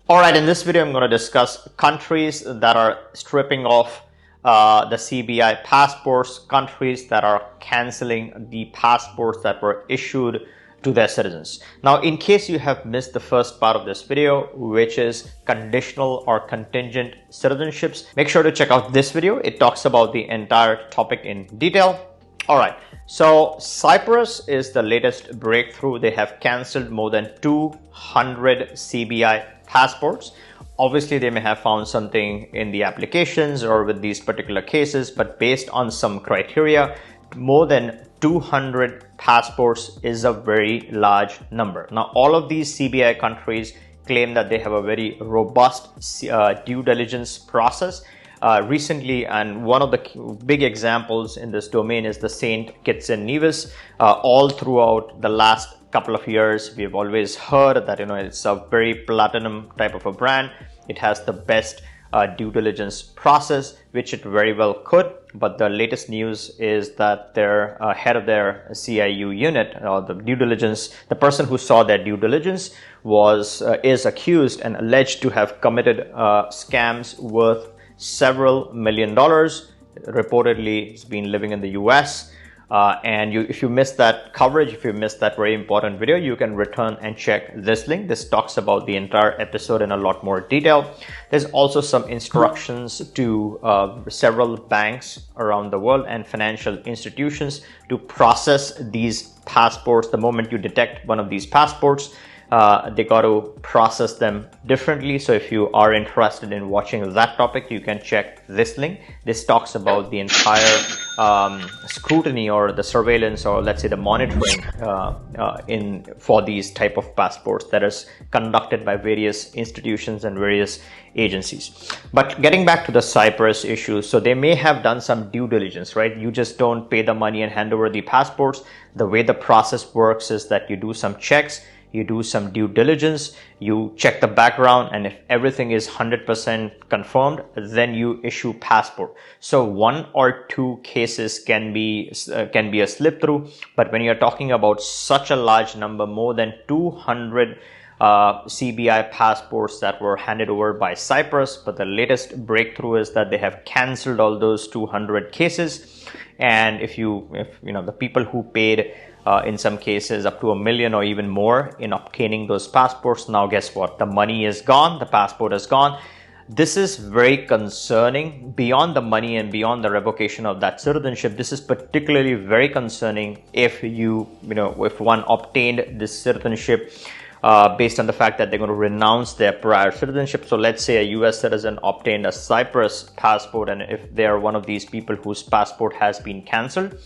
All right, in this video, I'm going to discuss countries that are stripping off the CBI passports, countries that are canceling the passports that were issued to their citizens. Now, in case you have missed the first part of this video, which is conditional or contingent citizenships, make sure to check out this video. It talks about the entire topic in detail. All right, so Cyprus is the latest breakthrough. They have canceled more than 200 CBI passports. Obviously, they may have found something in the applications or with these particular cases, but based on some criteria, more than 200 passports is a very large number. Now, all of these CBI countries claim that they have a very robust due diligence process. Recently, and one of the big examples in this domain is the Saint Kitts and Nevis. All throughout the last couple of years, we've always heard that it's a very platinum type of a brand. It has the best due diligence process, which it very well could. But the latest news is that their head of their CIU unit, or the due diligence, the person who saw their due diligence is accused and alleged to have committed scams worth several $1 million. Reportedly, he's been living in the US. And if you missed that coverage, if you missed that very important video, you can return and check this link. This talks about the entire episode in a lot more detail. There's also some instructions to several banks around the world and financial institutions to process these passports. The moment you detect one of these passports, they got to process them differently. So if you are interested in watching that topic, you can check this link. This talks about the entire scrutiny or the surveillance, or let's say the monitoring for these type of passports that is conducted by various institutions and various agencies. But getting back to the Cyprus issue, so they may have done some due diligence, right? You just don't pay the money and hand over the passports. The way the process works is that you do some checks, you do some due diligence, you check the background, and if everything is 100% confirmed, then you issue passport. So one or two cases can be a slip through, but when you're talking about such a large number, more than 200 CBI passports that were handed over by Cyprus, but the latest breakthrough is that they have canceled all those 200 cases. And if the people who paid in some cases up to $1 million or even more in obtaining those passports, now guess what? The money is gone, the passport is gone. This is very concerning. Beyond the money and beyond the revocation of that citizenship, this is particularly very concerning if if one obtained this citizenship based on the fact that they're going to renounce their prior citizenship. So let's say a US citizen obtained a Cyprus passport, and if they are one of these people whose passport has been cancelled,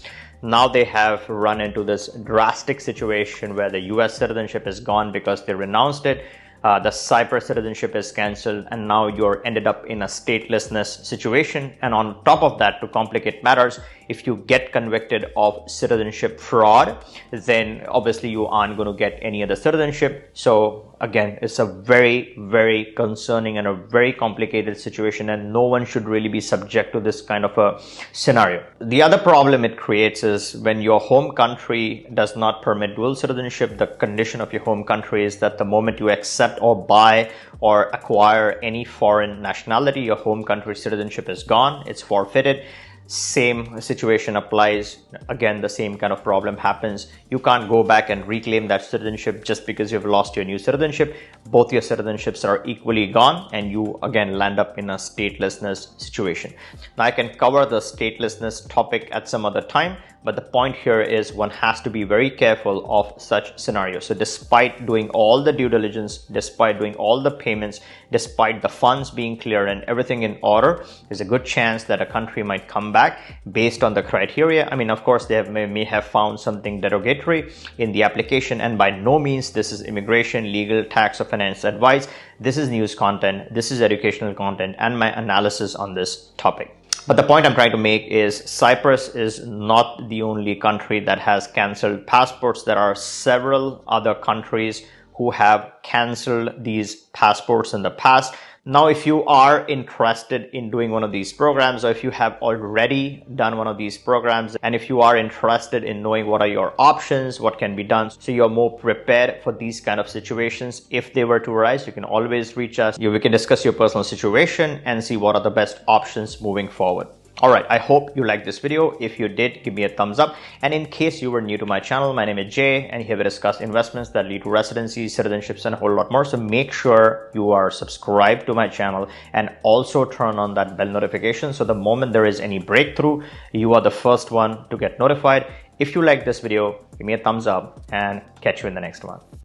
now they have run into this drastic situation where the US citizenship is gone because they renounced it. The Cyprus citizenship is cancelled, and now you're ended up in a statelessness situation. And on top of that, to complicate matters, if you get convicted of citizenship fraud, then obviously you aren't going to get any other citizenship. So again, it's a very, very concerning and a very complicated situation, and no one should really be subject to this kind of a scenario. The other problem it creates is when your home country does not permit dual citizenship. The condition of your home country is that the moment you accept or buy or acquire any foreign nationality, your home country citizenship is gone, it's forfeited. Same situation applies. Again, the same kind of problem happens. You can't go back and reclaim that citizenship just because you've lost your new citizenship. Both your citizenships are equally gone, and you again land up in a statelessness situation. Now, I can cover the statelessness topic at some other time, but the point here is one has to be very careful of such scenarios. So despite doing all the due diligence, despite doing all the payments, despite the funds being clear and everything in order, there's a good chance that a country might come back based on the criteria. I mean, of course, they may have found something derogatory in the application, and by no means this is immigration, legal, tax, or finance advice. This is news content, this is educational content, and my analysis on this topic. But the point I'm trying to make is Cyprus is not the only country that has cancelled passports. There are several other countries who have canceled these passports in the past. Now, if you are interested in doing one of these programs, or if you have already done one of these programs, and if you are interested in knowing what are your options, what can be done, so you're more prepared for these kind of situations, if they were to arise, you can always reach us. We can discuss your personal situation and see what are the best options moving forward. Alright, I hope you liked this video. If you did, give me a thumbs up. And in case you were new to my channel, my name is Jay, and here we discuss investments that lead to residencies, citizenships, and a whole lot more. So make sure you are subscribed to my channel and also turn on that bell notification. So the moment there is any breakthrough, you are the first one to get notified. If you like this video, give me a thumbs up and catch you in the next one.